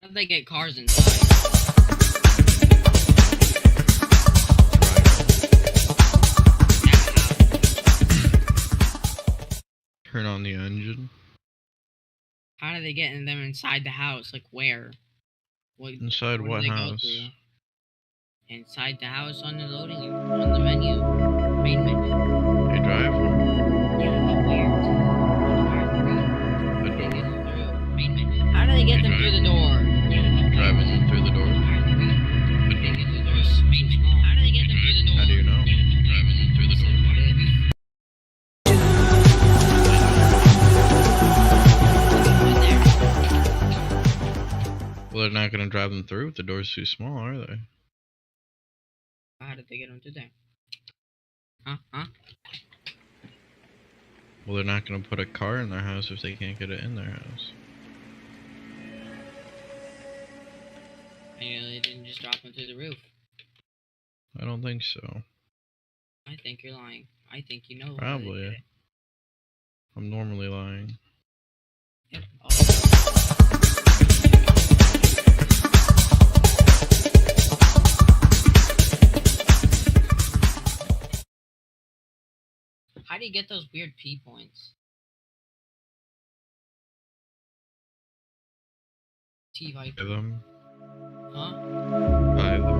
How do they get cars inside? Turn on the engine. How do they get them inside the house? Like where? Inside what house? Inside the house on the loading on the menu, main menu. They drive them. Yeah, but where? The door. Main menu. How do they get them through the door? Driving them through the door. The door. How do they get them through the door? How do you know? Driving them through the door. Well, they're not gonna drive them through if the door's too small, are they? How did they get them through there? Huh? Well, they're not gonna put a car in their house if they can't get it in their house. They didn't just drop them through the roof. I don't think so. I think you're lying. I think you know. Probably. I'm normally lying. Yep. How do you get those weird P points? T-Viper. Buy them. Huh? Buy them.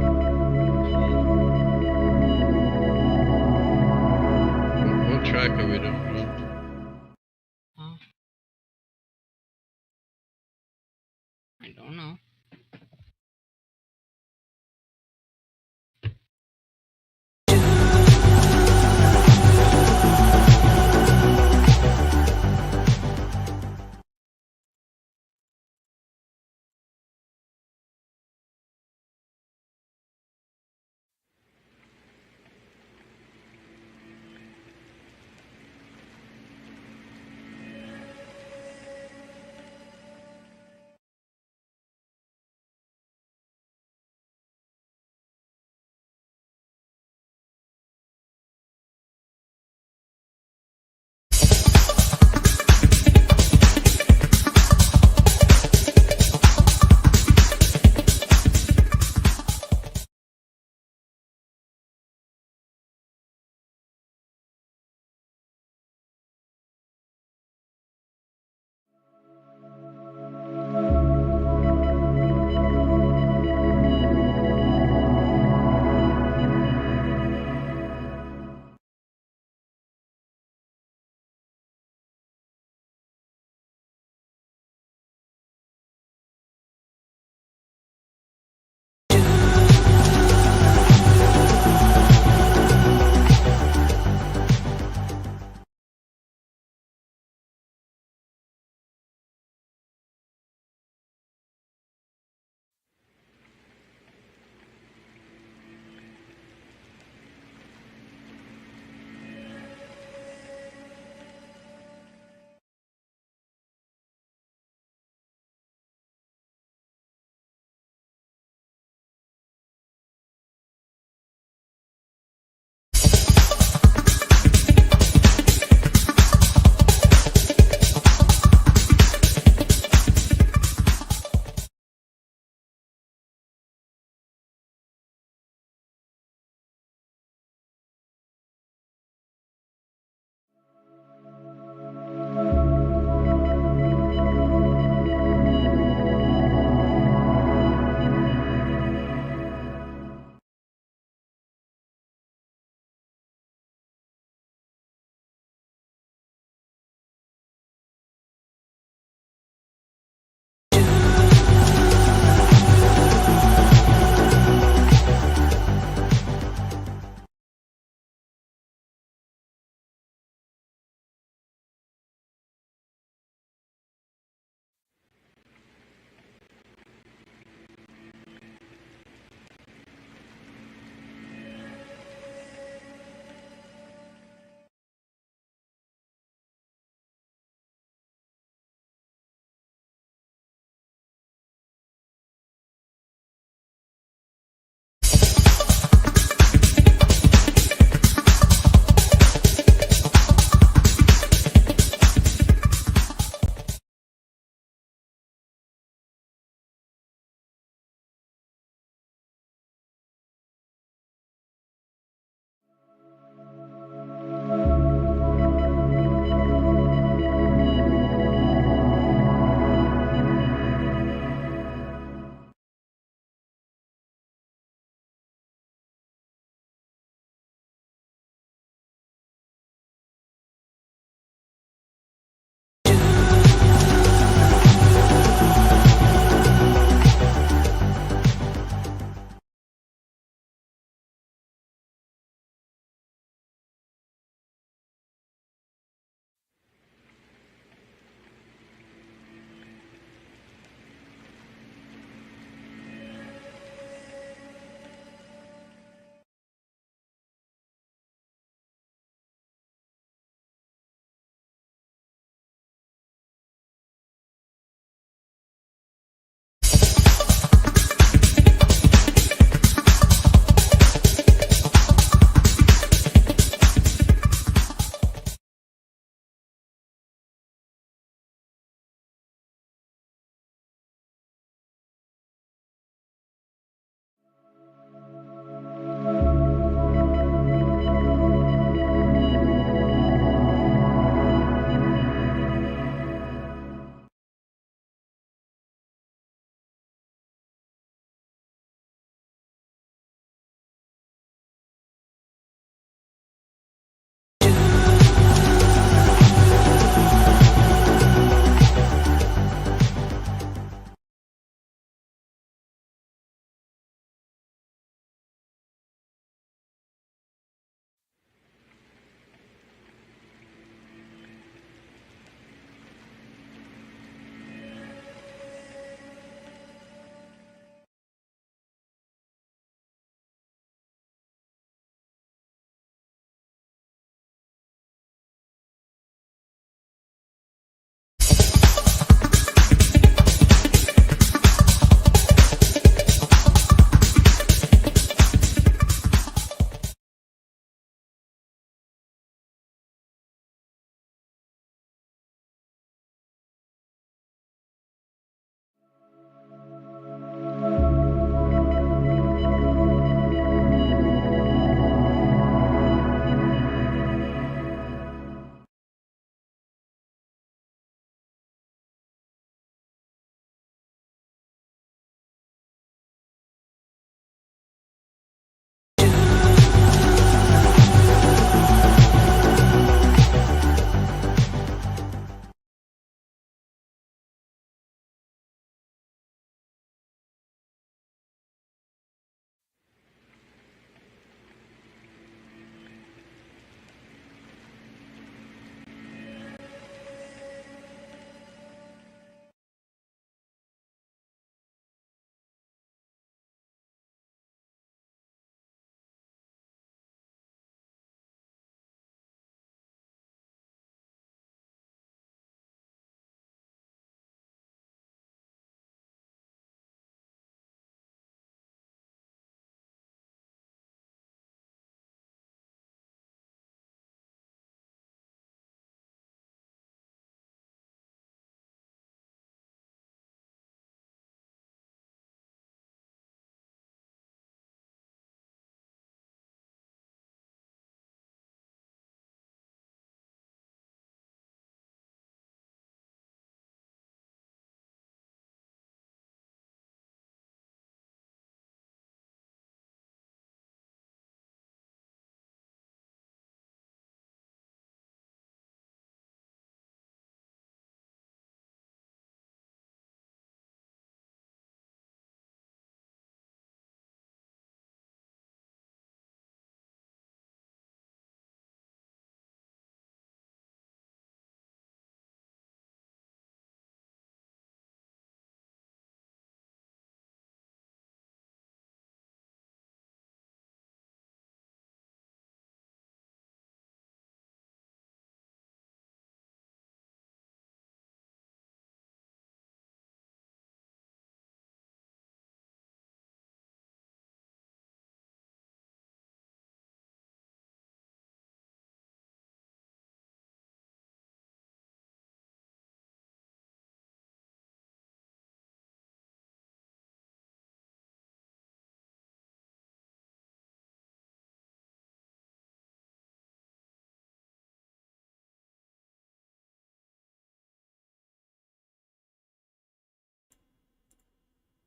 What track are we doing? Huh? I don't know.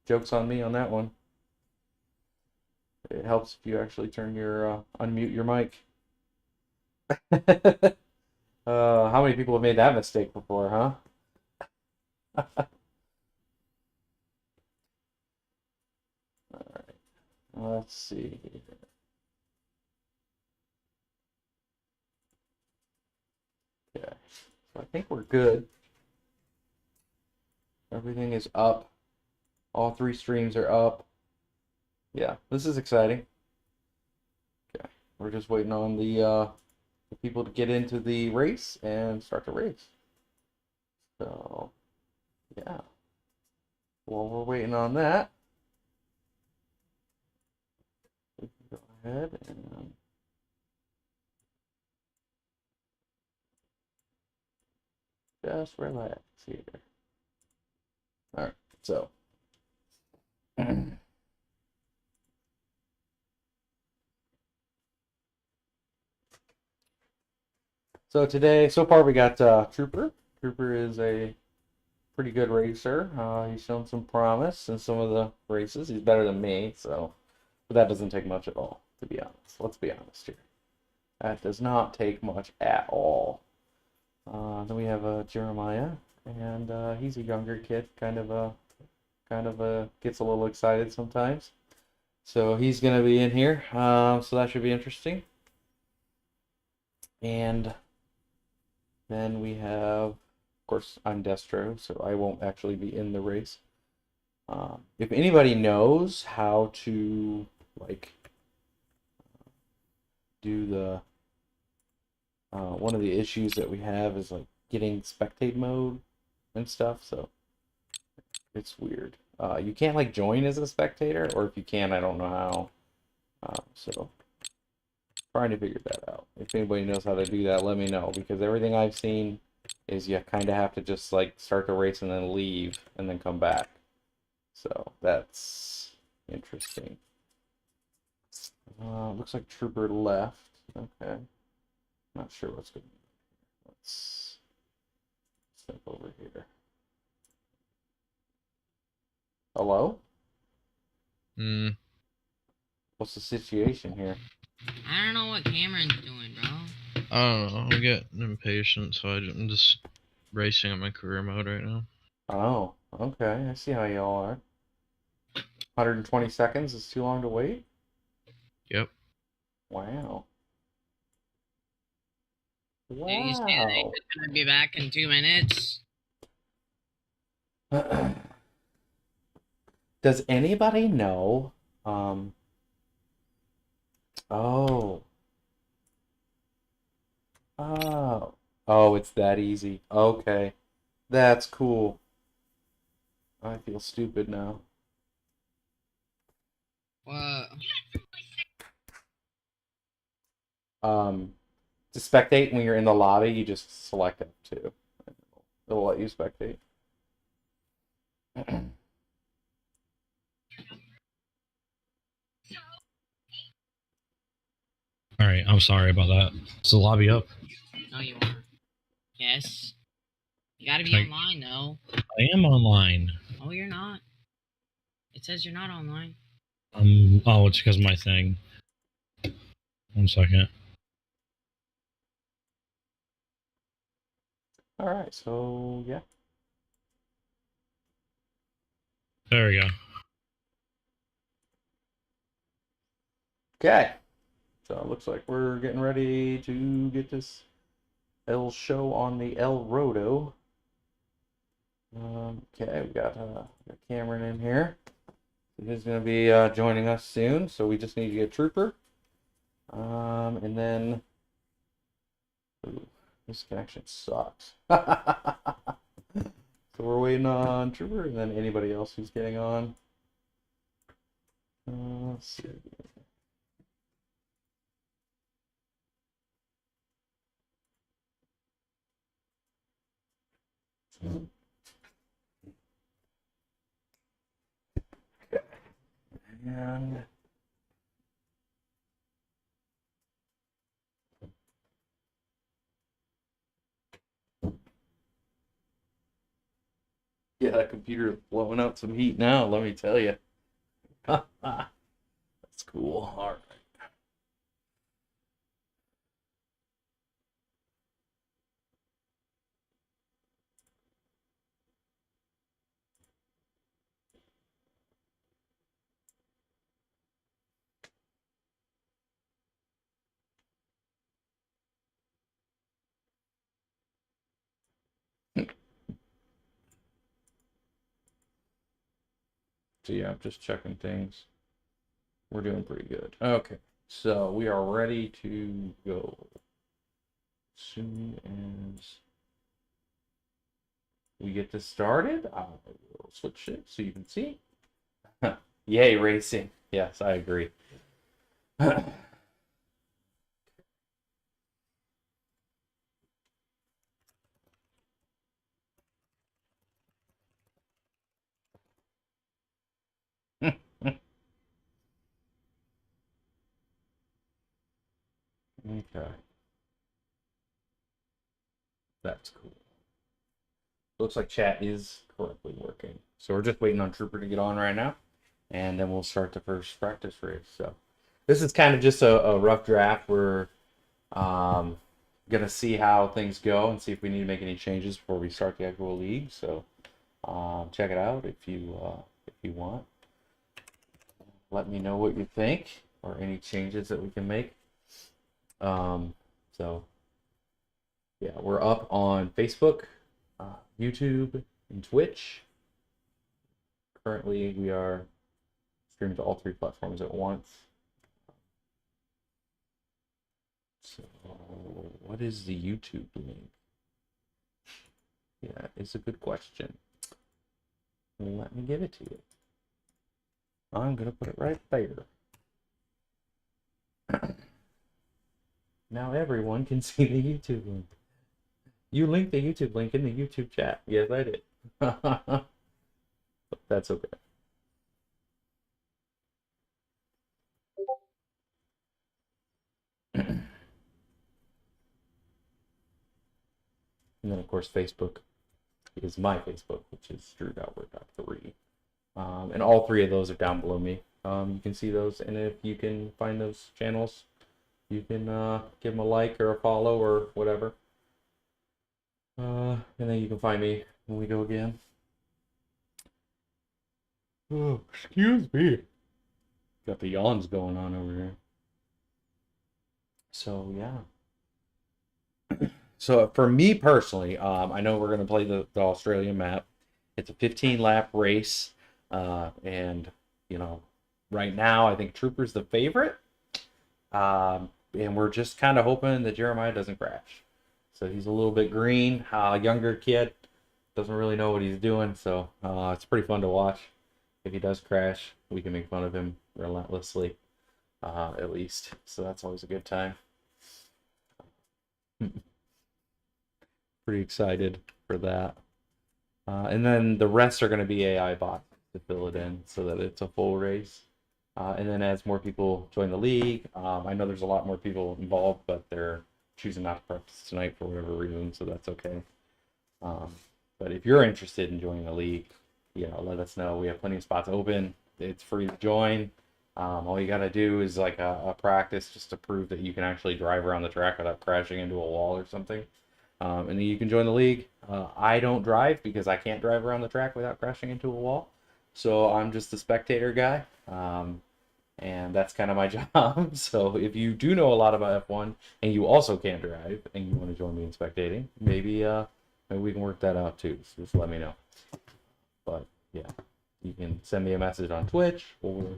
Joke's on me on that one. It helps if you actually turn your unmute your mic. How many people have made that mistake before, huh? All right. Let's see here. Okay. So I think we're good. Everything is up. All 3 streams are up. Yeah, this is exciting. Okay. We're just waiting on the people to get into the race and start the race. So, yeah. While we're waiting on that, we can go ahead and just relax here. All right, so. So today, so far we got Trooper. Trooper is a pretty good racer. He's shown some promise in some of the races. He's better than me, so but that doesn't take much at all, to be honest. Let's be honest here. That does not take much at all. Then we have Jeremiah, and he's a younger kid, kind of gets a little excited sometimes. So he's gonna be in here. So that should be interesting. And then we have, of course, I'm Destro, so I won't actually be in the race. If anybody knows how to like do the one of the issues that we have is like getting spectate mode and stuff, so it's weird. You can't like join as a spectator, or if you can, I don't know how. So trying to figure that out. If anybody knows how to do that, let me know, because everything I've seen is you kind of have to just like start the race and then leave and then come back. So that's interesting. Looks like Trooper left. Okay. Not sure what's going on. Let's step over here. Hello? Hmm. What's the situation here? I don't know what Cameron's doing, bro. I don't know. I'm getting impatient, so I'm just racing on my career mode right now. Oh, okay. I see how y'all are. 120 seconds is too long to wait? Yep. Wow. Did you say that Wow. he's gonna be back in 2 minutes? Does anybody know? Oh. Oh. Oh, it's that easy. Okay. That's cool. I feel stupid now. What? To spectate when you're in the lobby, you just select F2. It'll let you spectate. Alright, I'm sorry about that. Is the lobby up? No, you are. Yes. You gotta be Like- online, though. I am online. Oh, you're not. It says you're not online. Oh, it's because of my thing. 1 second. All right, so yeah. There we go. Okay. So it looks like we're getting ready to get this L show on the El Rodo. Okay, we got Cameron in here. He's going to be joining us soon, so we just need to get Trooper. And then... Ooh, this connection sucks. So we're waiting on Trooper and then anybody else who's getting on. Let's see. Okay. And Yeah, that computer is blowing out some heat now, let me tell you. That's cool. All right. So yeah, I'm just checking things. We're doing pretty good. Okay, so we are ready to go. As soon as we get this started, I will switch it so you can see. Yay, racing. Yes, I agree. Okay, that's cool. Looks like chat is correctly working. So we're just waiting on Trooper to get on right now, and then we'll start the first practice race. So this is kind of just a rough draft. We're gonna see how things go and see if we need to make any changes before we start the actual league. So check it out if you want. Let me know what you think or any changes that we can make. So yeah, we're up on Facebook, YouTube, and Twitch. Currently, we are streaming to all three platforms at once. So, what is the YouTube link? Yeah, it's a good question. Let me give it to you. I'm gonna put it right there. Now everyone can see the YouTube link. You linked the YouTube link in the YouTube chat. Yes, I did. But that's okay. And then, of course, Facebook is my Facebook, which is Drew.Wort.3. And all three of those are down below me. You can see those, and if you can find those channels, you can give them a like or a follow or whatever. And then you can find me when we go again. Oh, excuse me. Got the yawns going on over here. So, yeah. So, for me personally, I know we're going to play the Australian map. It's a 15-lap race. And, you know, right now, I think Trooper's the favorite. And we're just kind of hoping that Jeremiah doesn't crash. So he's a little bit green, younger kid, doesn't really know what he's doing. So it's pretty fun to watch. If he does crash, we can make fun of him relentlessly, at least. So that's always a good time. Pretty excited for that. And then the rest are going to be AI bots to fill it in so that it's a full race. And then as more people join the league, I know there's a lot more people involved, but they're choosing not to practice tonight for whatever reason, so that's okay. But if you're interested in joining the league, let us know. We have plenty of spots open. It's free to join. All you got to do is like a practice just to prove that you can actually drive around the track without crashing into a wall or something. And then you can join the league. I don't drive because I can't drive around the track without crashing into a wall. So I'm just a spectator guy. And that's kind of my job. So if you do know a lot about F1 and you also can't drive and you want to join me in spectating, maybe we can work that out too. So just let me know. But yeah, you can send me a message on Twitch, or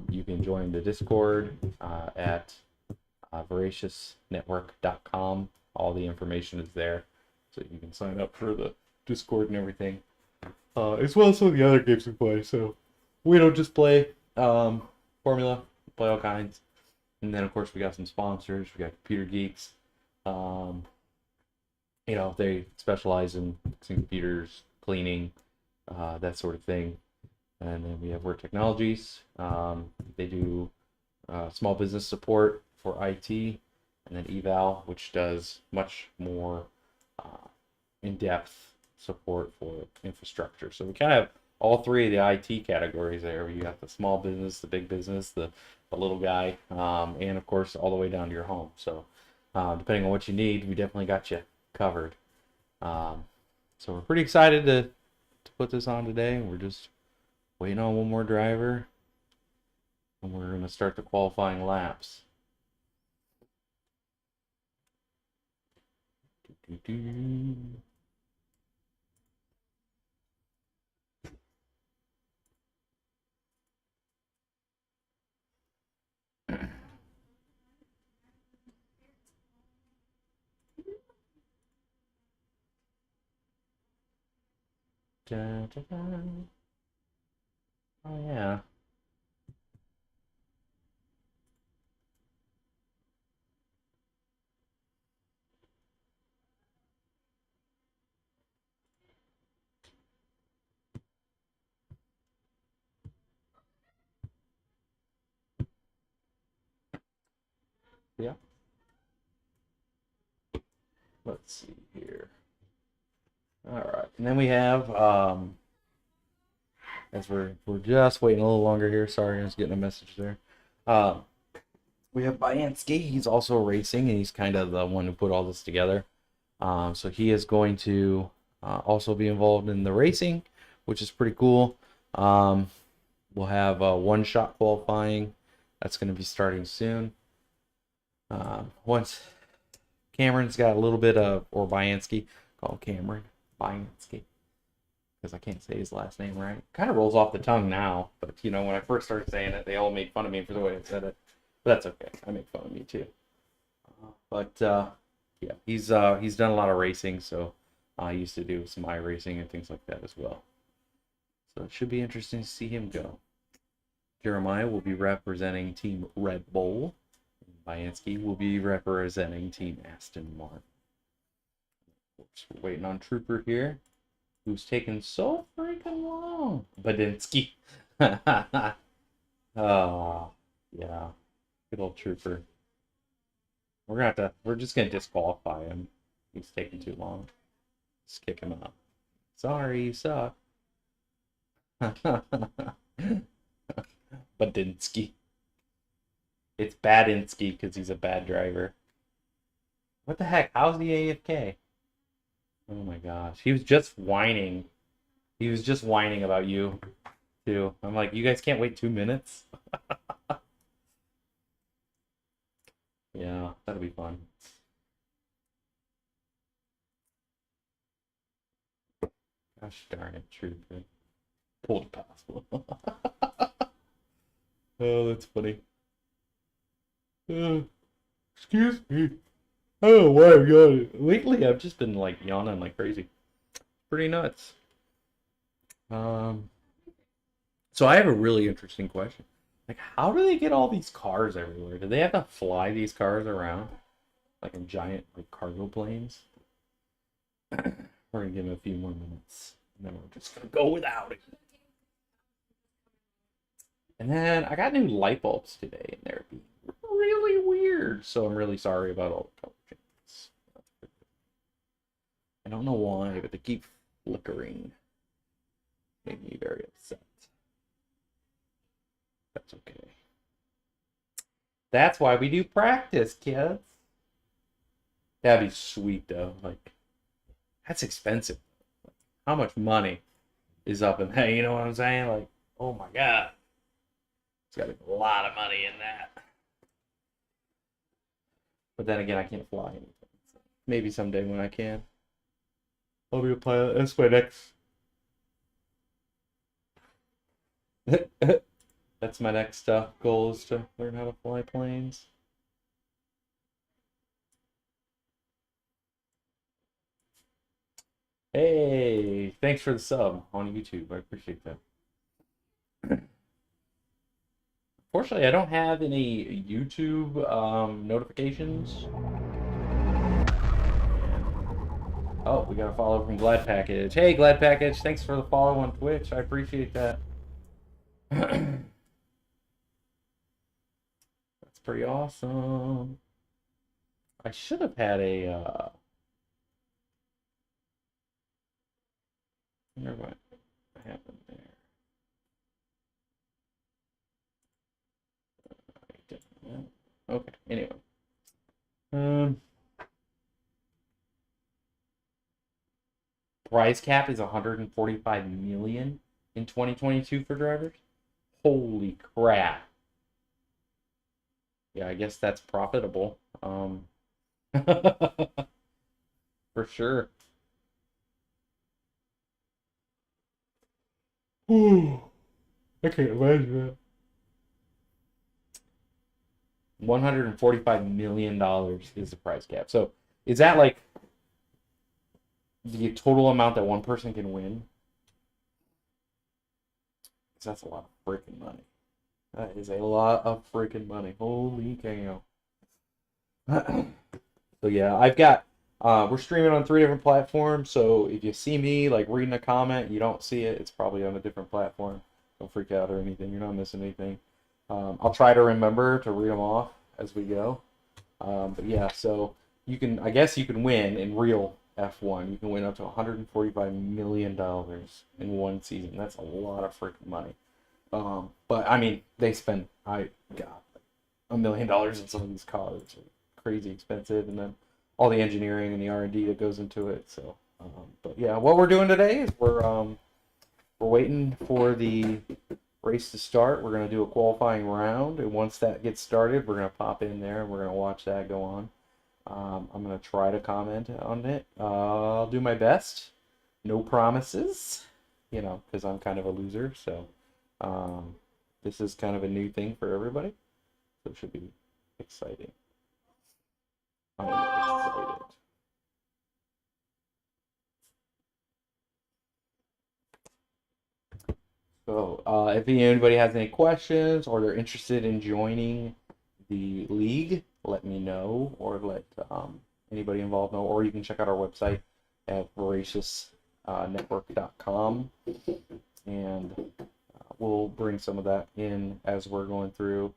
you can join the Discord at veraciousnetwork.com. All the information is there, so you can sign up for the Discord and everything, as well as some of the other games we play. So we don't just play Formula, play all kinds. And then of course we got some sponsors. We got Computer Geeks. They specialize in fixing computers, cleaning, that sort of thing. And then we have Wort Technologies. They do small business support for IT, and then Eval, which does much more in-depth support for infrastructure. So we kind of have all three of the IT categories there. You got the small business, the big business, the little guy, and of course all the way down to your home. So depending on what you need, we definitely got you covered. So we're pretty excited to put this on today. We're just waiting on one more driver, and we're going to start the qualifying laps. Doo-doo-doo. Da, da, da. Oh yeah. Yeah. Let's see here. All right, and then we have as we're just waiting a little longer here. Sorry, I was getting a message there. We have Bayansky. He's also racing, and he's kind of the one who put all this together. So he is going to also be involved in the racing, which is pretty cool. We'll have one-shot qualifying. That's going to be starting soon. Once Cameron's got a little bit of, or Bayansky, call him Cameron, Bayansky, because I can't say his last name right. Kind of rolls off the tongue now, but you know, when I first started saying it, they all made fun of me for the way I said it. But that's okay. I make fun of me too. Yeah, he's done a lot of racing, so I used to do some iRacing and things like that as well. So it should be interesting to see him go. Jeremiah will be representing Team Red Bull. Bayansky will be representing Team Aston Martin. We're waiting on Trooper here, who's taking so freaking long. Badinsky. Oh, yeah. Good old Trooper. We're just gonna disqualify him. He's taking too long. Just kick him out. Sorry, you suck. Badinsky. It's Badinsky because he's a bad driver. What the heck? How's the AFK? Oh my gosh. He was just whining. He was just whining about you, too. I'm like, you guys can't wait 2 minutes? Yeah, that'll be fun. Gosh darn it, Trooper. Pulled possible. Oh, that's funny. Excuse me. Oh, why I've got it. Lately, I've just been like yawning like crazy. Pretty nuts. So I have a really interesting question. Like, how do they get all these cars everywhere? Do they have to fly these cars around? Like in giant like cargo planes? We're gonna give them a few more minutes. And then we're just gonna go without it. And then I got new light bulbs today, and they're being really weird. So I'm really sorry about all the color changes. I don't know why, but they keep flickering. Make me very upset. That's okay. That's why we do practice, kids. That'd be sweet, though. Like, that's expensive. How much money is up in that? You know what I'm saying? Like, oh my god. It's got to be a lot of money in that. But then again, I can't fly anything. So maybe someday when I can, I'll be a pilot. That's my next. That's my next goal, is to learn how to fly planes. Hey, thanks for the sub on YouTube. I appreciate that. Fortunately, I don't have any YouTube notifications. Oh, we got a follow from Glad Package. Hey, Glad Package, thanks for the follow on Twitch. I appreciate that. That's pretty awesome. I should have had a wonder what happened there. Okay, anyway. Prize cap is 145 million in 2022 for drivers. Holy crap. Yeah, I guess that's profitable. For sure. Ooh, I can't imagine that. $145 million is the prize cap. So is that like the total amount that one person can win? Because that's a lot of freaking money. That is a lot of freaking money. Holy cow. So yeah, I've got we're streaming on 3 different platforms, so if you see me like reading a comment, you don't see it, it's probably on a different platform. Don't freak out or anything, you're not missing anything. I'll try to remember to read them off as we go. But yeah, so you can, I guess you can win in real F1. You can win up to $145 million in one season. That's a lot of freaking money. But I mean, they spend, $1 million in some of these cars. Crazy expensive, and then all the engineering and the R&D that goes into it. So, but yeah, what we're doing today is we're waiting for the race to start. We're gonna do a qualifying round, and once that gets started, we're gonna pop in there and we're gonna watch that go on. I'm gonna try to comment on it. I'll do my best. No promises, you know, because I'm kind of a loser. So, this is kind of a new thing for everybody, so it should be exciting. I'm excited. So, if anybody has any questions or they're interested in joining the league, let me know, or let anybody involved know, or you can check out our website at veraciousnetwork.com, and we'll bring some of that in as we're going through.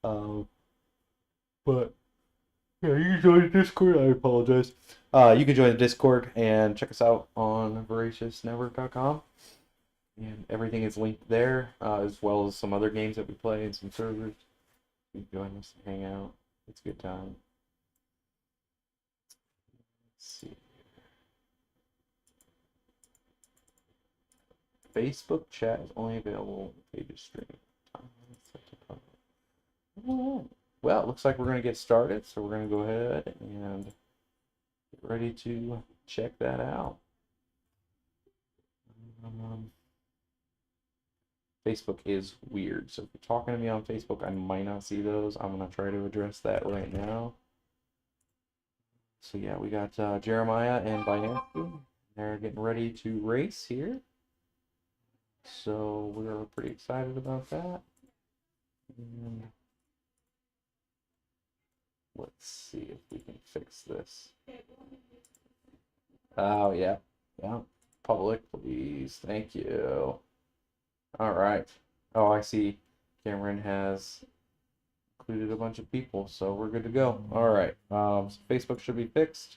But yeah, you can join the Discord. I apologize. You can join the Discord and check us out on Veracious.network.com. And everything is linked there, as well as some other games that we play and some servers. You can join us and hang out. It's a good time. Let's see. Facebook chat is only available when pages stream. Well, it looks like we're going to get started, so we're going to go ahead and get ready to check that out. Facebook is weird, so if you're talking to me on Facebook, I might not see those. I'm going to try to address that right now. So yeah, we got Jeremiah and Veracious. They're getting ready to race here. So we're pretty excited about that. And let's see if we can fix this. Oh, yeah. Yeah. Public, please. Thank you. All right. Oh, I see Cameron has included a bunch of people, so we're good to go. All right. So Facebook should be fixed.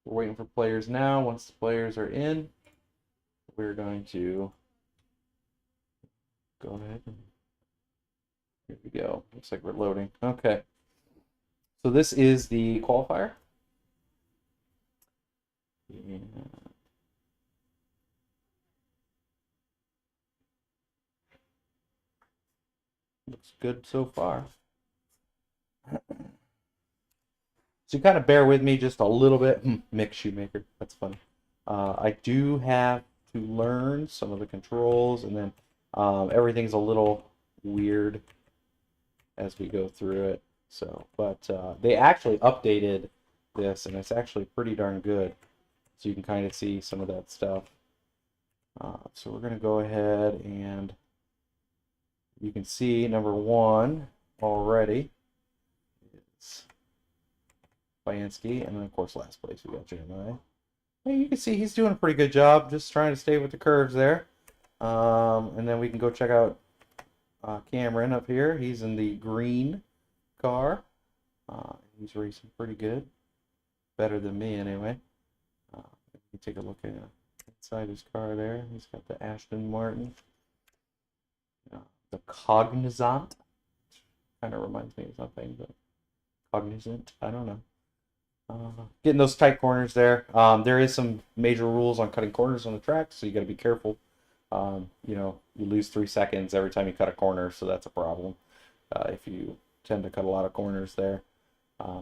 We're waiting for players now. Once the players are in, we're going to go ahead. Here we go. Looks like we're loading. Okay. So this is the qualifier. Yeah. Looks good so far. So you kind of bear with me just a little bit. Mick Shoemaker, that's funny. I do have to learn some of the controls, and then everything's a little weird as we go through it. So, but they actually updated this, and it's actually pretty darn good. So you can kind of see some of that stuff. So we're going to go ahead, and you can see number 1 already. It's Bianski, and then of course last place we got Jeremiah. Hey, you can see he's doing a pretty good job, just trying to stay with the curves there. And then we can go check out Cameron up here. He's in the green car. He's racing pretty good, better than me anyway. You take a look at inside his car there. He's got the Aston Martin. The Cognizant. Kind of reminds me of something, but Cognizant, I don't know. Getting those tight corners there. There is some major rules on cutting corners on the track, so you got to be careful. You know, you lose 3 seconds every time you cut a corner, so that's a problem if you tend to cut a lot of corners there.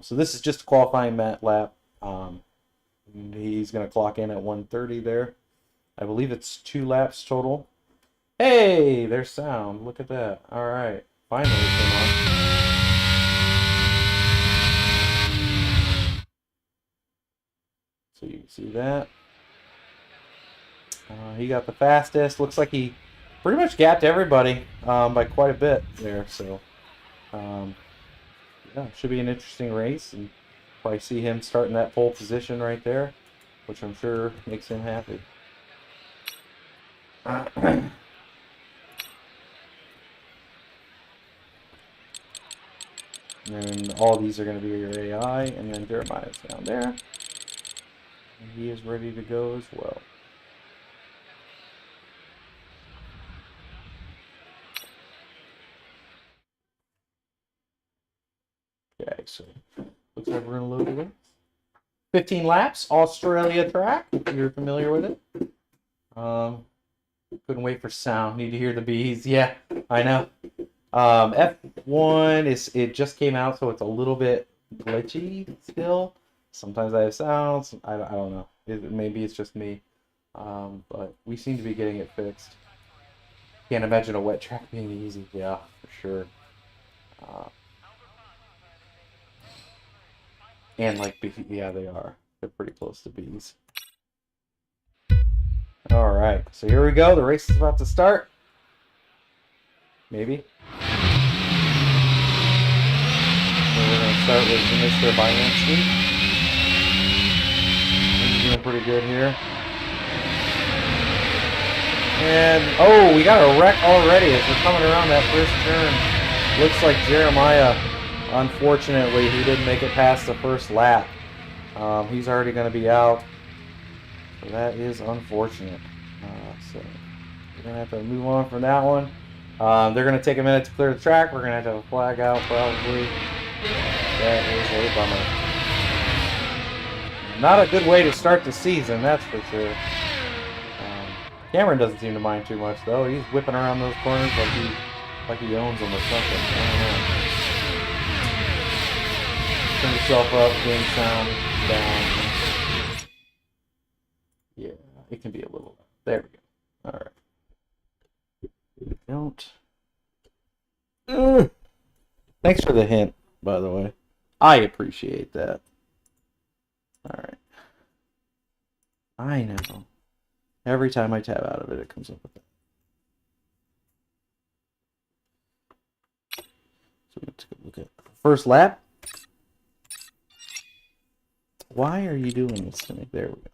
So this is just a qualifying lap. He's going to clock in at 1:30 there. I believe it's 2 laps total. Hey, there's sound. Look at that. All right, finally it came on. So you can see that. He got the fastest. Looks like he pretty much gapped everybody by quite a bit there. So, yeah, should be an interesting race. And probably see him starting that pole position right there, which I'm sure makes him happy. And then all these are going to be your AI, and then Jeremiah's down there. And he is ready to go as well. Okay, so looks like we're going to load it in. 15 laps, Australia track, if you're familiar with it. Couldn't wait for sound. Need to hear the bees. Yeah, I know. F1 it just came out, so it's a little bit glitchy still. Sometimes I have sounds. I don't know. Maybe it's just me. But we seem to be getting it fixed. Can't imagine a wet track being easy. Yeah, for sure. And like, yeah, they are. They're pretty close to bees. All right, so here we go. The race is about to start. Maybe. So we're going to start with Mr. Binancy. He's doing pretty good here. And, oh, we got a wreck already as we're coming around that first turn. Looks like Jeremiah, unfortunately, he didn't make it past the first lap. He's already going to be out. So that is unfortunate. So we're going to have to move on from that one. They're going to take a minute to clear the track. We're going to have a flag out probably. That is a bummer. Not a good way to start the season, that's for sure. Cameron doesn't seem to mind too much though. He's whipping around those corners like he owns them or something. I don't know. Turn yourself up, gain sound down. Yeah, it can be a little. There we go. All right. Don't. Thanks for the hint, by the way. I appreciate that. All right. I know. Every time I tab out of it, it comes up with that. So let's go look at first lap. Why are you doing this to me? There we go.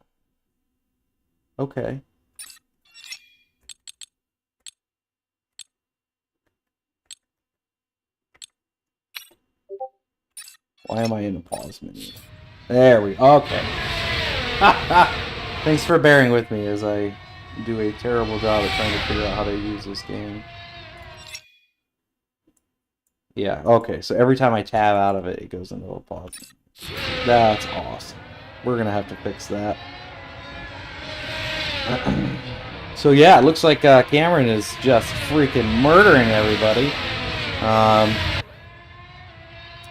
Okay. Why am I in the pause menu? There we go. Okay. Thanks for bearing with me as I do a terrible job at trying to figure out how to use this game. Yeah, okay. So every time I tab out of it, it goes into a pause menu. That's awesome. We're going to have to fix that. So yeah, it looks like Cameron is just freaking murdering everybody.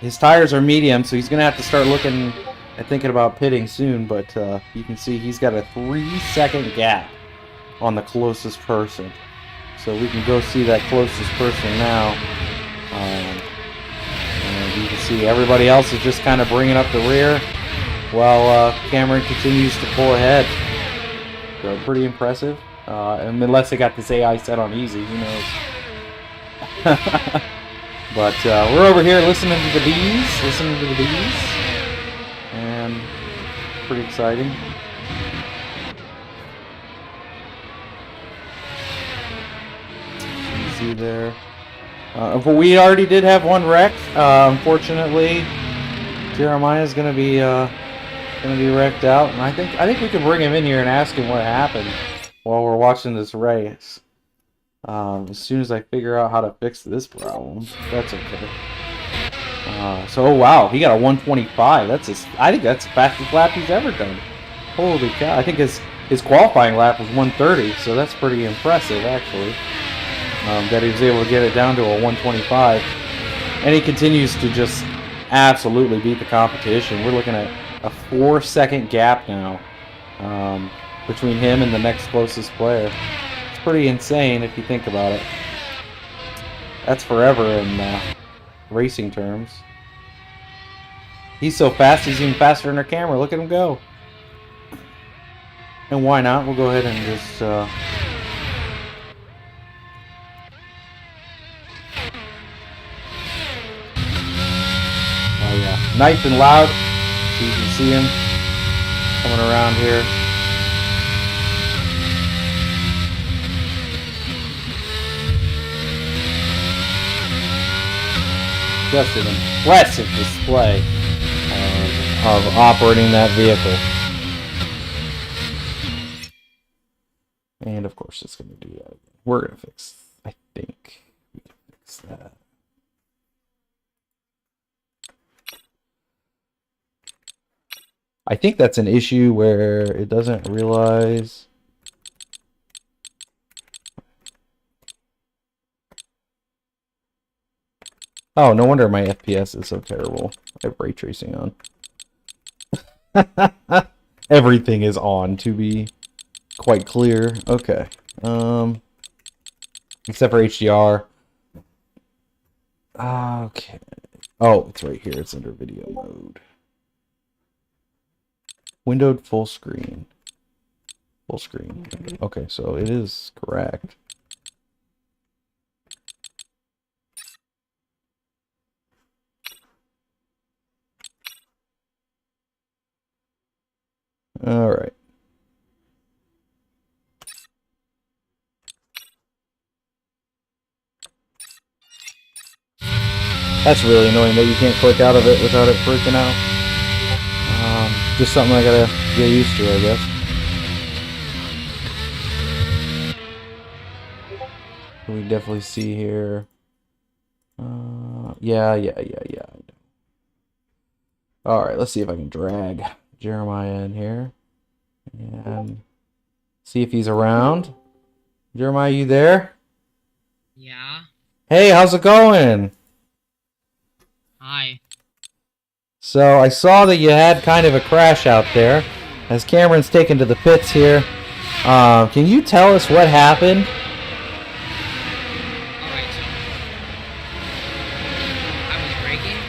His tires are medium, so he's going to have to start looking and thinking about pitting soon, but you can see he's got a 3-second gap on the closest person. So we can go see that closest person now. And you can see everybody else is just kind of bringing up the rear while Cameron continues to pull ahead. So pretty impressive. And unless they got this AI set on easy, who knows? But we're over here listening to the bees, and pretty exciting. You see there. But we already did have one wreck. Unfortunately, Jeremiah is going to be gonna be wrecked out, and I think we can bring him in here and ask him what happened while we're watching this race. As soon as I figure out how to fix this problem, that's okay. So oh, wow, he got a 125. I think that's the fastest lap he's ever done. Holy cow! I think his qualifying lap was 130, so that's pretty impressive actually. That he was able to get it down to a 125, and he continues to just absolutely beat the competition. We're looking at a 4-second gap now between him and the next closest player. It's pretty insane if you think about it. That's forever in racing terms. He's so fast, he's even faster than our camera. Look at him go. And why not? We'll go ahead and just... oh yeah, nice and loud. So you can see him coming around here. Just an impressive display of operating that vehicle. And of course it's going to do that again. We're going to fix, I think we can fix that. I think that's an issue where it doesn't realize. Oh, no wonder my FPS is so terrible. I have ray tracing on. Everything is on, to be quite clear. Okay. Except for HDR. Okay. Oh, it's right here. It's under video mode. Windowed full screen. Full screen. Okay, so it is correct. All right. That's really annoying that you can't click out of it without it freaking out. Just something I gotta get used to, I guess. We definitely see here. Yeah. All right, let's see if I can drag Jeremiah in here and see if he's around. Jeremiah, you there? Yeah. Hey, how's it going? Hi. So I saw that you had kind of a crash out there. As Cameron's taken to the pits here, can you tell us what happened? Alright, so I was braking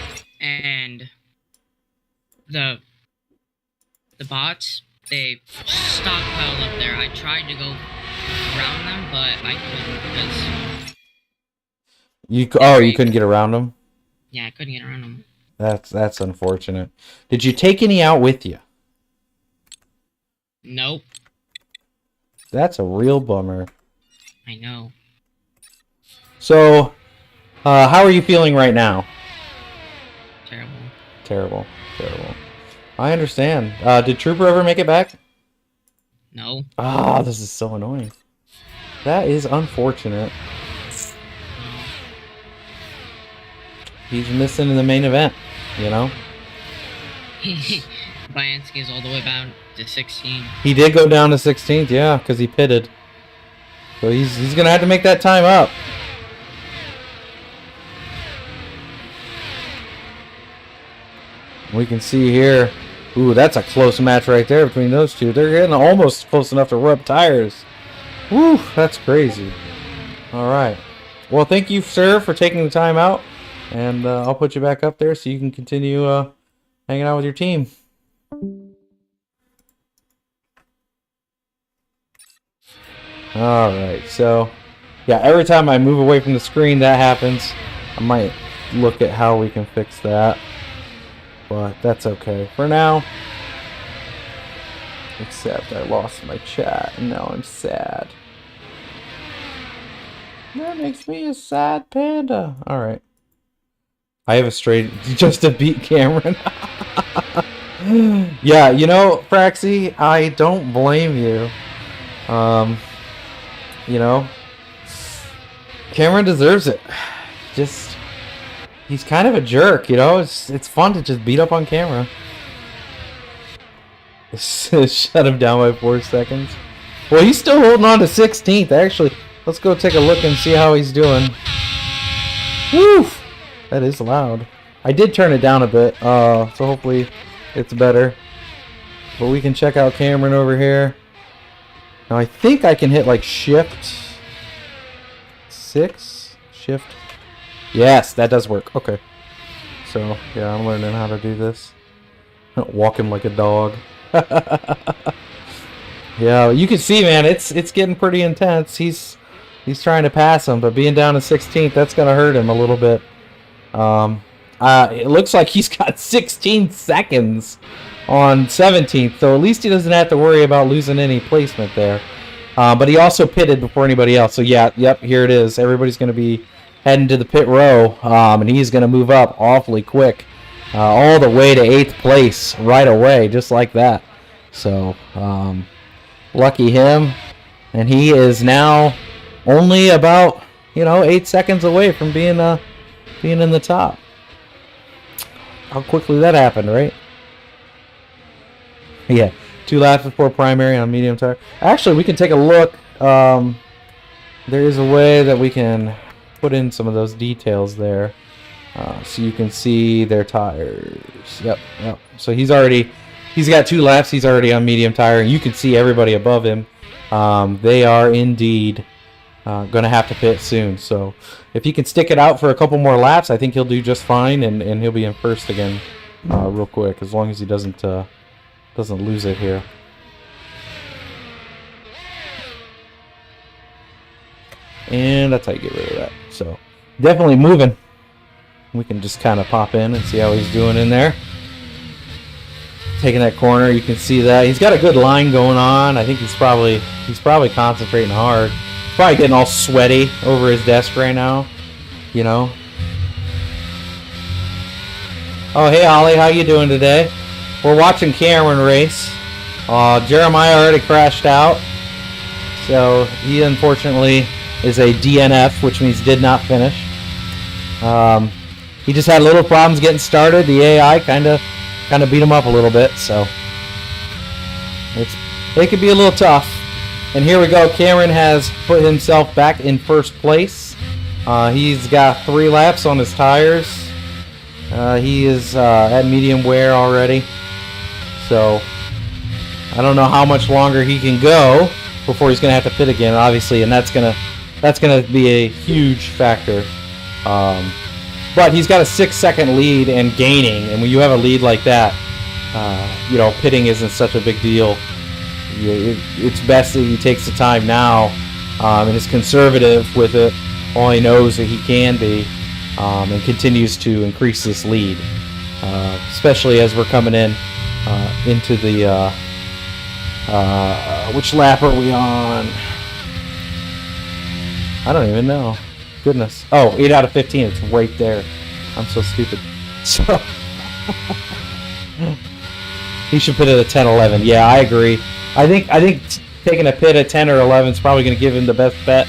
and the bots, they stockpiled up there. I tried to go around them, but I couldn't because you couldn't get around them? yeah, I couldn't get around them. That's unfortunate. Did you take any out with you? Nope. That's a real bummer. I know. So, how are you feeling right now? Terrible. Terrible. I understand. Did Trooper ever make it back? No. Ah, this is so annoying. That is unfortunate. He's missing in the main event, you know? Bansky is all the way down to 16. He did go down to 16th, yeah, because he pitted. So he's going to have to make that time up. We can see here. Ooh, that's a close match right there between those two. They're getting almost close enough to rub tires. Woo, that's crazy. All right. Well, thank you, sir, for taking the time out. And I'll put you back up there so you can continue hanging out with your team. Alright, so yeah, every time I move away from the screen that happens. I might look at how we can fix that. But that's okay. For now. Except I lost my chat and now I'm sad. That makes me a sad panda. Alright. I have a straight just to beat Cameron. Yeah, you know, Fraxy, I don't blame you. You know, Cameron deserves it. Just, he's kind of a jerk, you know? It's fun to just beat up on camera. Shut him down by 4 seconds. Well, he's still holding on to 16th, actually. Let's go take a look and see how he's doing. Woof! That is loud. I did turn it down a bit, so hopefully it's better. But we can check out Cameron over here. Now I think I can hit like Shift 6? Shift? Yes, that does work. Okay. So, yeah, I'm learning how to do this. Walk him like a dog. Yeah, you can see, man, it's getting pretty intense. He's trying to pass him, but being down to 16th, that's gonna hurt him a little bit. It looks like he's got 16 seconds on 17th, so at least he doesn't have to worry about losing any placement there. But he also pitted before anybody else, so yeah, yep, here it is. Everybody's gonna be heading to the pit row, and he's gonna move up awfully quick, all the way to 8th place right away, just like that. So, lucky him, and he is now only about 8 seconds away from being in the top. How quickly that happened, right? Yeah, 2 laps before primary on medium tire. Actually, we can take a look. There is a way that we can put in some of those details there, so you can see their tires. Yep. So he's got 2 laps. He's already on medium tire, and you can see everybody above him. They are indeed going to have to pit soon. So if he can stick it out for a couple more laps, I think he'll do just fine, and he'll be in first again real quick, as long as he doesn't lose it here. And that's how you get rid of that. So definitely moving. We can just kind of pop in and see how he's doing in there. Taking that corner, you can see that he's got a good line going on. I think he's probably concentrating hard. He's probably getting all sweaty over his desk right now, Oh, hey Ollie, how you doing today? We're watching Cameron race. Jeremiah already crashed out, so he unfortunately is a DNF, which means did not finish. He just had little problems getting started. The AI kind of beat him up a little bit, so it could be a little tough. And here we go. Cameron has put himself back in first place. He's got 3 laps on his tires. He is at medium wear already, so I don't know how much longer he can go before he's gonna have to pit again, obviously, and that's gonna be a huge factor. But he's got a 6-second lead and gaining, and when you have a lead like that, pitting isn't such a big deal. It's best that he takes the time now and is conservative with it. All he knows that he can be, and continues to increase this lead, especially as we're coming into the which lap are we on? I don't even know. Goodness. Oh, 8 out of 15. It's right there. I'm so stupid. So he should pit at a 10-11. Yeah, I agree. I think taking a pit at 10 or 11 is probably going to give him the best bet,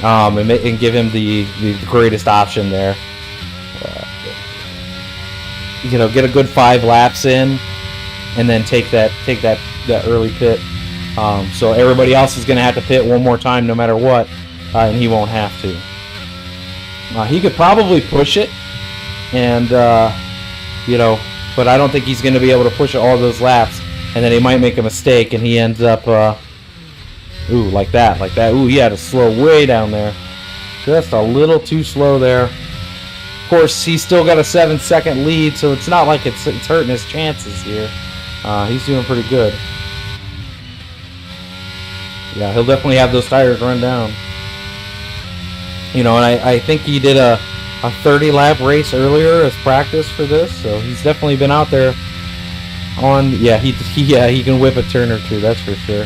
and give him the greatest option there. Get a good 5 laps in, and then take that early pit. So everybody else is going to have to pit one more time no matter what, and he won't have to. He could probably push it, and but I don't think he's going to be able to push it all those laps, and then he might make a mistake, and he ends up, like that. Ooh, he had to slow way down there. Just a little too slow there. Of course, he's still got a 7-second lead, so it's not like it's hurting his chances here. He's doing pretty good. Yeah, he'll definitely have those tires run down. And I think he did a 30-lap race earlier as practice for this, so he's definitely been out there on. Yeah, he can whip a turn or two, that's for sure.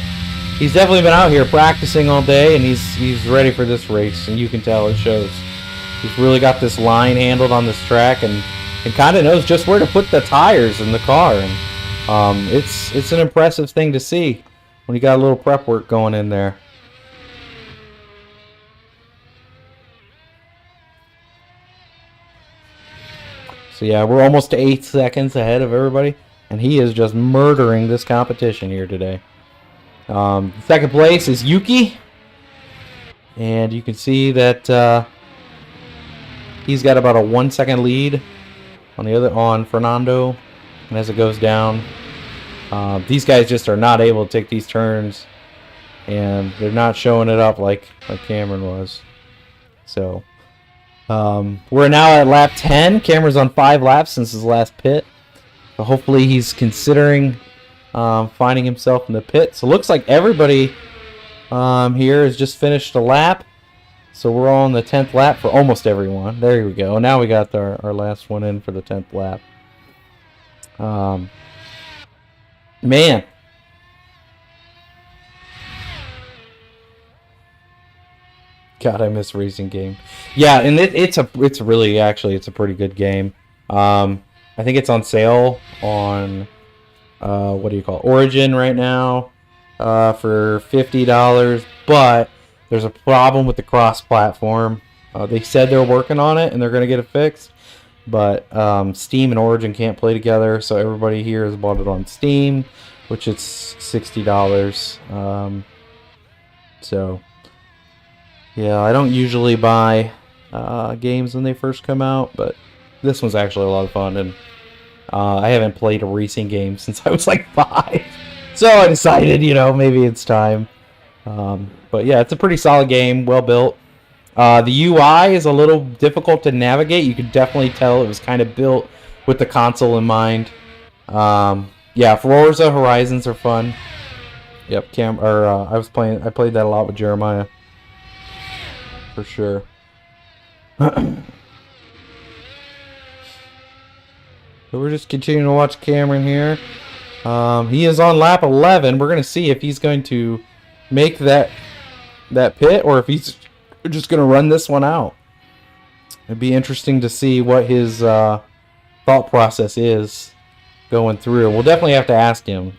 He's definitely been out here practicing all day, and he's ready for this race, and you can tell it shows. He's really got this line handled on this track, and kind of knows just where to put the tires in the car, and It's an impressive thing to see when you got a little prep work going in there. So yeah, we're almost to 8 seconds ahead of everybody, and he is just murdering this competition here today. Second place is Yuki, and you can see that he's got about a 1 second lead on Fernando, and as it goes down, these guys just are not able to take these turns, and they're not showing it up like Cameron was. So we're now at lap 10. Cameron's on 5 laps since his last pit. So hopefully he's considering finding himself in the pit. So it looks like everybody here has just finished a lap. So we're all on the 10th lap for almost everyone. There we go. Now we got our last one in for the 10th lap. Man. God, I miss racing game. Yeah, and it's a pretty good game. I think it's on sale on what do you call it? Origin right now for $50, but there's a problem with the cross-platform. They said they're working on it and they're going to get it fixed, but Steam and Origin can't play together, so everybody here has bought it on Steam, which it's $60. So yeah, I don't usually buy games when they first come out, but this one's actually a lot of fun, and I haven't played a racing game since I was like 5. So I decided, maybe it's time. But yeah, it's a pretty solid game, well built. The UI is a little difficult to navigate. You could definitely tell it was kind of built with the console in mind. Yeah, Forza Horizons are fun. Yep, I played that a lot with Jeremiah. For sure. So we're just continuing to watch Cameron here. He is on lap 11. We're going to see if he's going to make that pit or if he's just going to run this one out. It'd be interesting to see what his thought process is going through. We'll definitely have to ask him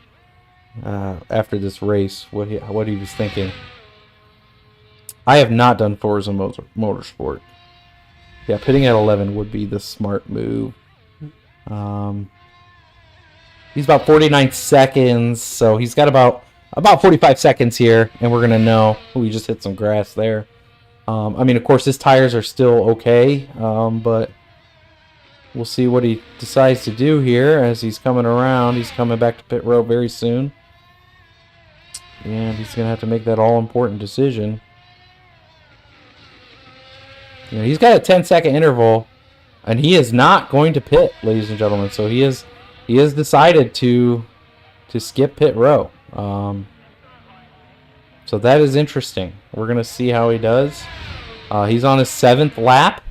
after this race what he was thinking. I have not done Forza Motorsport. Yeah, pitting at 11 would be the smart move. He's about 49 seconds, so he's got about 45 seconds here, and we're gonna know. We just hit some grass there. I mean, of course, his tires are still okay, but we'll see what he decides to do here as he's coming around. He's coming back to pit road very soon, and he's gonna have to make that all-important decision. He's got a 10-second interval, and he is not going to pit, ladies and gentlemen. So he has decided to skip pit row. So that is interesting. We're gonna see how he does. He's on his 7th lap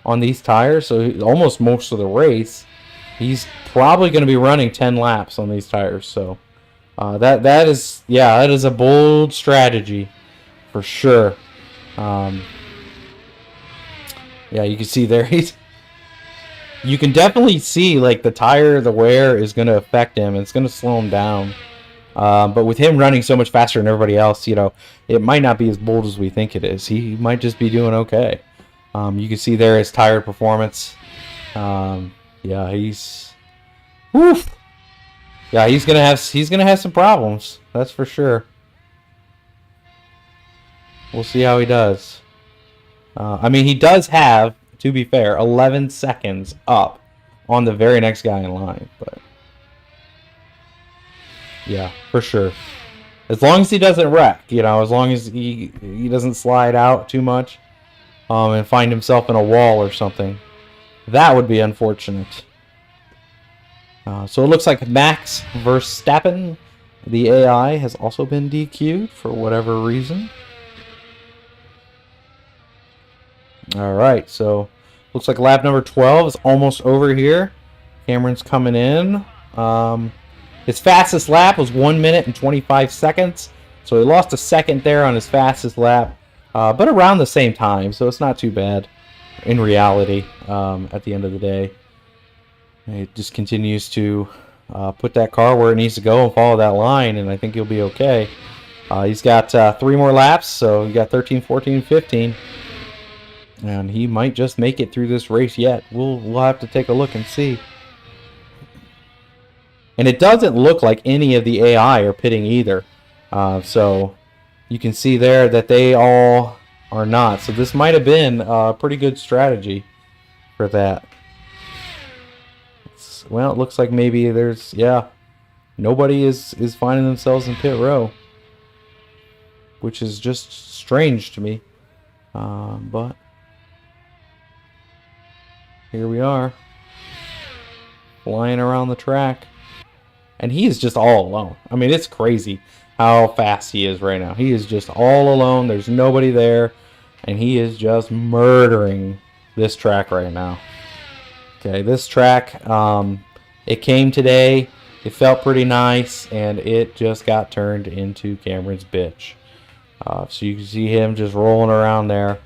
on these tires, so almost most of the race. He's probably going to be running 10 laps on these tires. So that is a bold strategy for sure. Yeah, you can see there you can definitely see like the wear is going to affect him. It's going to slow him down. But with him running so much faster than everybody else, it might not be as bold as we think it is. He might just be doing okay. You can see there his tire performance. Yeah, he's gonna have some problems. That's for sure. We'll see how he does. I mean, he does have, to be fair, 11 seconds up on the very next guy in line, but yeah, for sure. As long as he doesn't wreck, as long as he doesn't slide out too much, and find himself in a wall or something, that would be unfortunate. So it looks like Max Verstappen, the AI, has also been DQ'd for whatever reason. Alright, so looks like lap number 12 is almost over here. Cameron's coming in. His fastest lap was 1 minute and 25 seconds. So he lost a second there on his fastest lap. But around the same time, so it's not too bad in reality at the end of the day. He just continues to put that car where it needs to go and follow that line, and I think he'll be okay. He's got 3 more laps, so you got 13, 14, 15. And he might just make it through this race yet. We'll have to take a look and see. And it doesn't look like any of the AI are pitting either. So you can see there that they all are not. So this might have been a pretty good strategy for that. Well, it looks like maybe there's, yeah, nobody is finding themselves in pit row, which is just strange to me. But here we are, flying around the track. And he is just all alone. I mean, it's crazy how fast he is right now. He is just all alone. There's nobody there. And he is just murdering this track right now. Okay, this track, it came today. It felt pretty nice. And it just got turned into Cameron's bitch. So you can see him just rolling around there.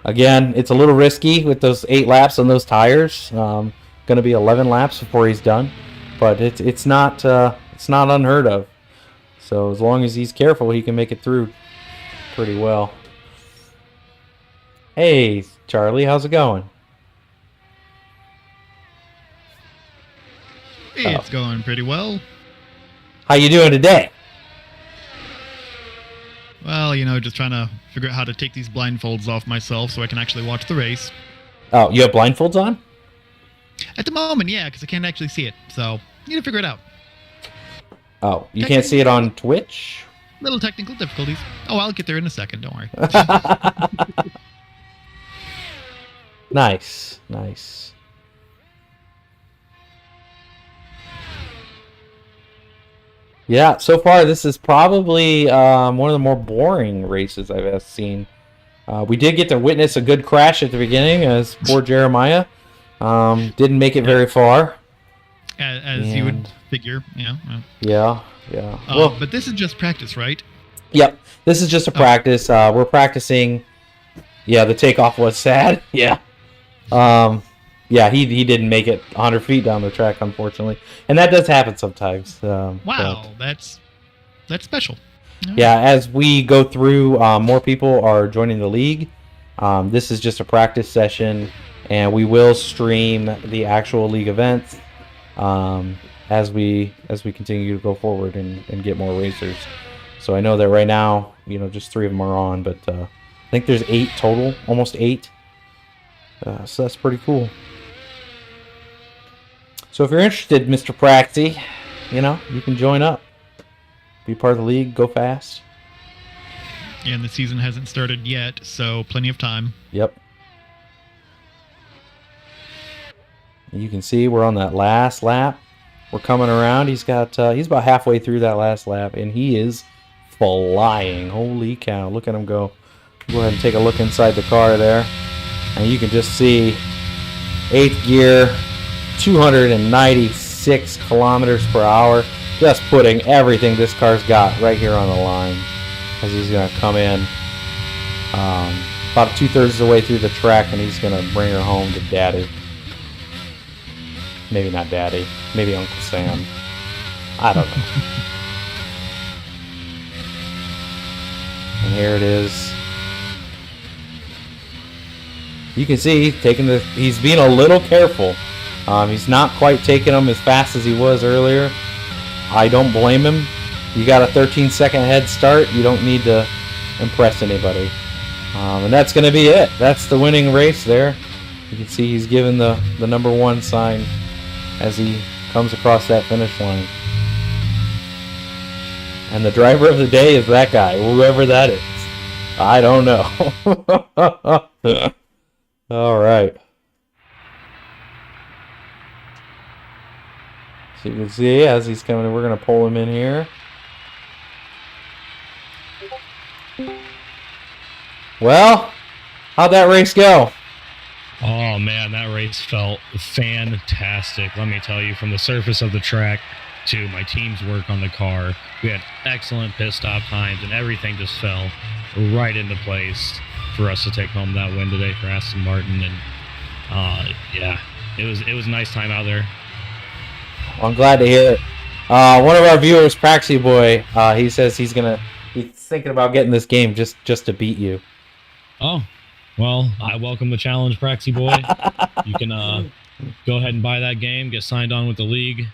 Again, it's a little risky with those 8 laps on those tires. Going to be 11 laps before he's done. But it's not unheard of. So as long as he's careful, he can make it through pretty well. Hey, Charlie, how's it going? It's going pretty well. How you doing today? Well, you know, just trying to figure out how to take these blindfolds off myself so I can actually watch the race. Oh, you have blindfolds on? At the moment, yeah, because I can't actually see it. So, need to figure it out. Oh, you can't see it on Twitch? Little technical difficulties. Oh, I'll get there in a second, don't worry. Nice, nice. Yeah, so far this is probably one of the more boring races I've ever seen. We did get to witness a good crash at the beginning, as poor Jeremiah didn't make it very far. As you would figure, yeah. Yeah. Well, but this is just practice, right? Yep, this is just a practice. We're practicing. Yeah, the takeoff was sad. Yeah. Yeah, he didn't make it 100 feet down the track, unfortunately, and that does happen sometimes. Wow, that's special. Yeah, as we go through, more people are joining the league. This is just a practice session, and we will stream the actual league events as we continue to go forward and get more racers. So I know that right now, you know, just 3 of them are on, but I think there's 8 total, almost 8. So that's pretty cool. So if you're interested, Mr. Praxi, you know, you can join up. Be part of the league, go fast. And the season hasn't started yet, so plenty of time. Yep. You can see we're on that last lap. We're coming around. He's about halfway through that last lap, and he is flying. Holy cow. Look at him go. Go ahead and take a look inside the car there. And you can just see 8th gear, 296 kilometers per hour. Just putting everything this car's got right here on the line as he's going to come in about 2/3 of the way through the track, and he's going to bring her home to Daddy. Maybe not Daddy. Maybe Uncle Sam. I don't know. And here it is. You can see he's being a little careful. He's not quite taking them as fast as he was earlier. I don't blame him. You got a 13-second head start. You don't need to impress anybody. And that's going to be it. That's the winning race there. You can see he's given the number 1 sign as he comes across that finish line. And the driver of the day is that guy, whoever that is. I don't know. All right. So you can see as he's coming, we're going to pull him in here. Well, how'd that race go? Oh man, that race felt fantastic. Let me tell you, from the surface of the track to my team's work on the car, we had excellent pit stop times, and everything just fell right into place for us to take home that win today for Aston Martin. And yeah, it was a nice time out there. I'm glad to hear it. One of our viewers, Praxy Boy, he says he's thinking about getting this game just to beat you. Oh, well, I welcome the challenge, Praxy Boy. You can go ahead and buy that game, get signed on with the league.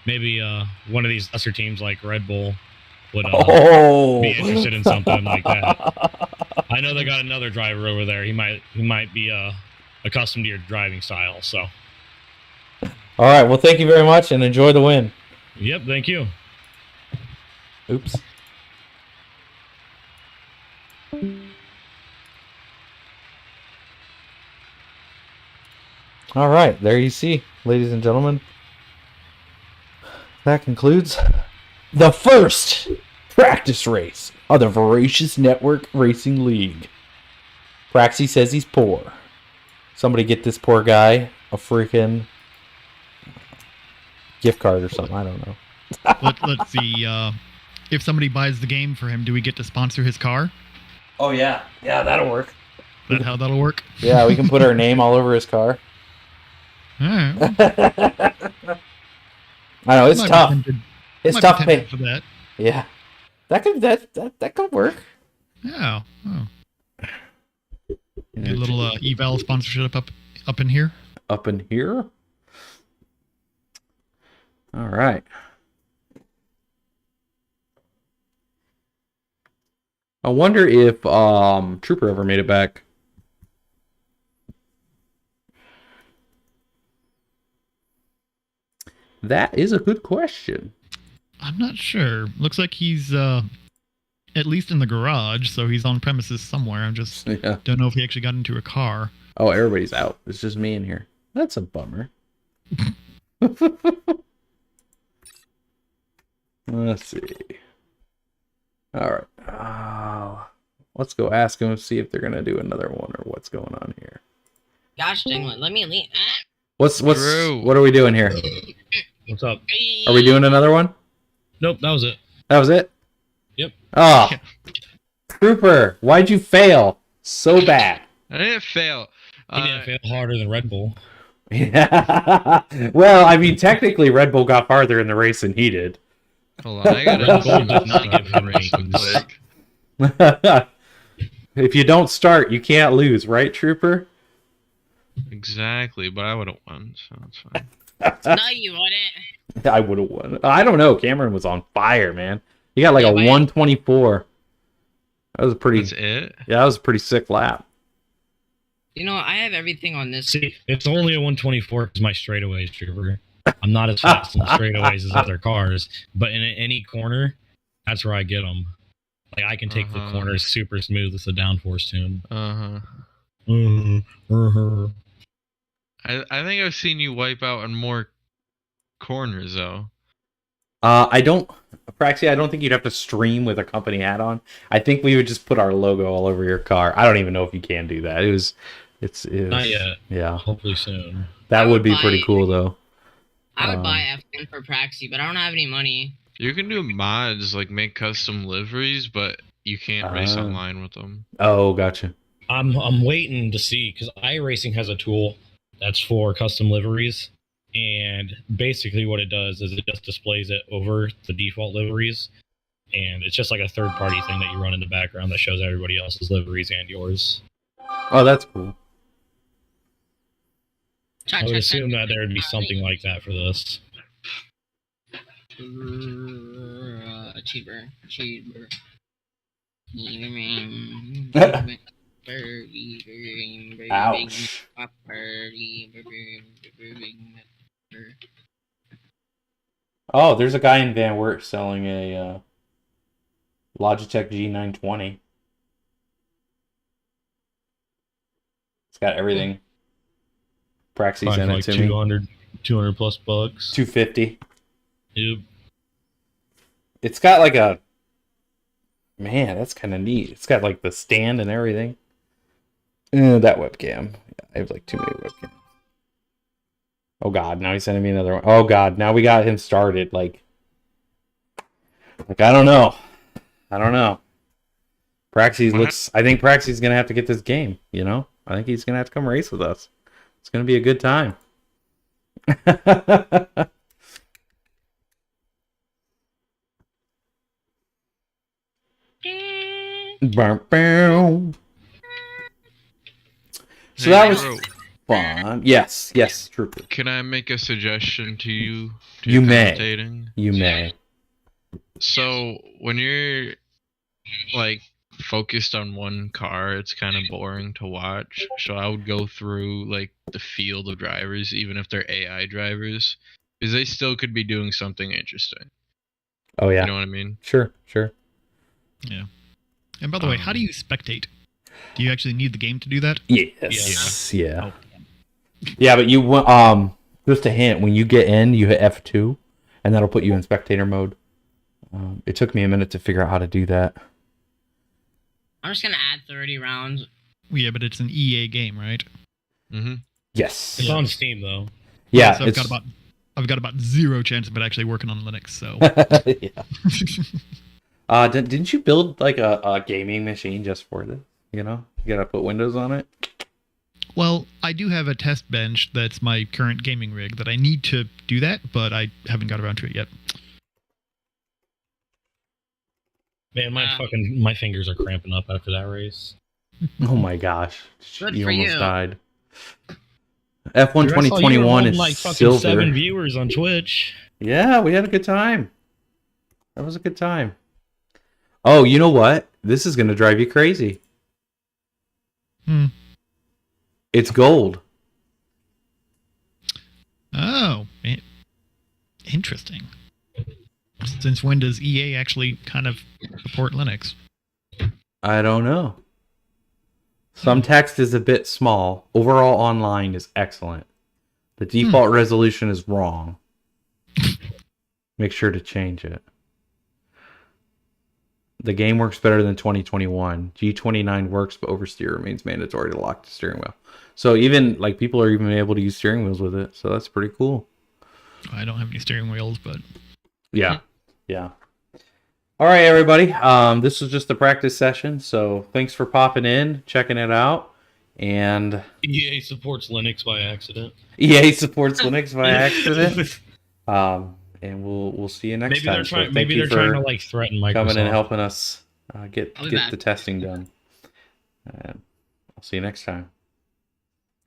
Maybe one of these lesser teams like Red Bull would be interested in something like that. I know they got another driver over there. He might be accustomed to your driving style. So. All right. Well, thank you very much, and enjoy the win. Yep. Thank you. Oops. All right, there you see, ladies and gentlemen. That concludes the first practice race of the Veracious Network Racing League. Praxy says he's poor. Somebody get this poor guy a freaking gift card or something. I don't know. Let's see. If somebody buys the game for him, do we get to sponsor his car? Oh, yeah. Yeah, that'll work. Is that how that'll work? Yeah, we can put our name all over his car. Alright. I know, it's tough. It's tough pay. For that. Yeah. That could work. Yeah. Oh. Get a little eval sponsorship up in here. Up in here? All right. I wonder if Trooper ever made it back. That is a good question. I'm not sure. Looks like he's at least in the garage, so he's on premises somewhere. I just don't know if he actually got into a car. Oh, everybody's out. It's just me in here. That's a bummer. Let's see. All right. Let's go ask them, see if they're gonna do another one or what's going on here. Gosh dang it, let me leave. What are we doing here? What's up? Are we doing another one? Nope, that was it. That was it? Yep. Oh. Trooper, why'd you fail so bad? I didn't fail. He didn't fail harder than Red Bull. Yeah. Well, I mean, technically, Red Bull got farther in the race than he did. Hold on, I gotta Red Bull did not stop give the him race real ratings. quick. If you don't start, you can't lose, right, Trooper? Exactly, but I would have won, so that's fine. No, you wouldn't. I would have won. I don't know. Cameron was on fire, man. He got like Yeah, a man. 124. That was a pretty. That's it? Yeah, that was a pretty sick lap. You know, I have everything on this. See, it's only a 124 because my straightaways, Trooper. I'm not as fast in straightaways as other cars, but in any corner, that's where I get them. Like I can take the corners super smooth with the downforce tune. I think I've seen you wipe out in more corners though. I don't, Praxi, I don't think you'd have to stream with a company hat on. I think we would just put our logo all over your car. I don't even know if you can do that. It's Not yet. Yeah. Hopefully soon. That I would be buy pretty it. cool though. I would buy F1 for Praxi, but I don't have any money. You can do mods like make custom liveries, but you can't race online with them. Oh, gotcha. I'm waiting to see because iRacing has a tool that's for custom liveries, and basically what it does is it just displays it over the default liveries, and it's just like a third-party thing that you run in the background that shows everybody else's liveries and yours. Oh, that's cool. I would assume that there would be something like that for this. Cheaper. Ouch. Oh, there's a guy in Van Wert selling a Logitech G920. It's got everything. Praxi sent it Like to me. 200 plus bucks. 250. Yep. It's got like a... Man, that's kind of neat. It's got like the stand and everything. That webcam. Yeah, I have like too many webcams. Oh god, now he's sending me another one. Oh god, now we got him started. Like I don't know. Praxis looks... I think Praxi's going to have to get this game, you know? I think he's going to have to come race with us. It's going to be a good time. Bow, bow. So Hey, that was bro, fun. Yes, Trooper. can I make a suggestion to you? To You your may. commentating? You may. So when you're like focused on one car, it's kind of boring to watch. So I would go through like the field of drivers, even if they're AI drivers, because they still could be doing something interesting. Oh yeah. You know what I mean? Sure. Yeah. And by the way, how do you spectate? Do you actually need the game to do that? Yes. Yeah. Oh. Yeah, but you want just a hint, when you get in, you hit F2 and that'll put you in spectator mode. It took me a minute to figure out how to do that. I'm just gonna add 30 rounds. Yeah, but it's an EA game, right? Mm-hmm. Yes. It's on Steam though. Yeah, So I've got about zero chance of it actually working on Linux. So. yeah. Didn't you build like a gaming machine just for this? You know, you gotta put Windows on it. Well, I do have a test bench that's my current gaming rig that I need to do that, but I haven't got around to it yet. Man, my fingers are cramping up after that race. Oh my gosh, Good you for almost you. died. F1 Dude, I saw you 2021 were is like fucking silver. 7 viewers on Twitch. Yeah, we had a good time. That was a good time. Oh, you know what? This is gonna drive you crazy. It's gold. Oh, interesting. Since when does EA actually kind of support Linux? I don't know. Some text is a bit small. Overall online is excellent. The default resolution is wrong. Make sure to change it. The game works better than 2021. G29 works, but oversteer remains mandatory to lock the steering wheel. So even like people are even able to use steering wheels with it. So that's pretty cool. I don't have any steering wheels, but Yeah. All right, everybody. This was just a practice session. So thanks for popping in, checking it out, and EA supports Linux by accident. EA supports Linux by accident. And we'll see you next time. Maybe they're trying to like threaten Microsoft. Coming and helping us get I'll be back. the testing done. I'll see you next time.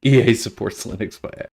EA supports Linux by accident.